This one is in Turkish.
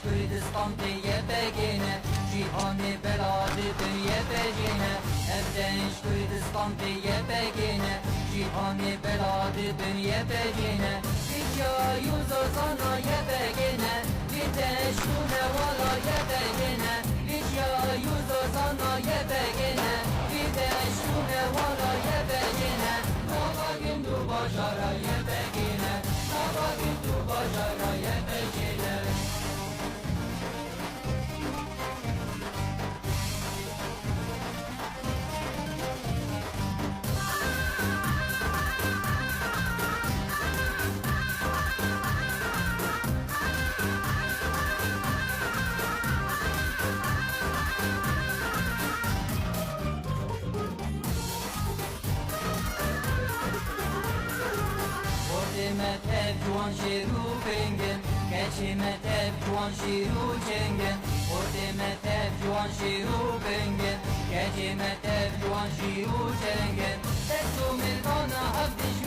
Kürdistan diye begine Cihani beladı dünya begine Evdenş Kürdistan diye begine Cihani beladı dünya begine Vicya yüzü sana ye begine Videş şune vala ye begine Vicya yüzü sana ye begine Videş şune vala ye begine Nava gündü başara ye begine Nava gündü başara ye begine Geçime tev juan şiru bengin Geçime tev juan şiru cengin Ordime tev juan şiru bengin Geçime tev juan şiru cengin Testu milkana habdi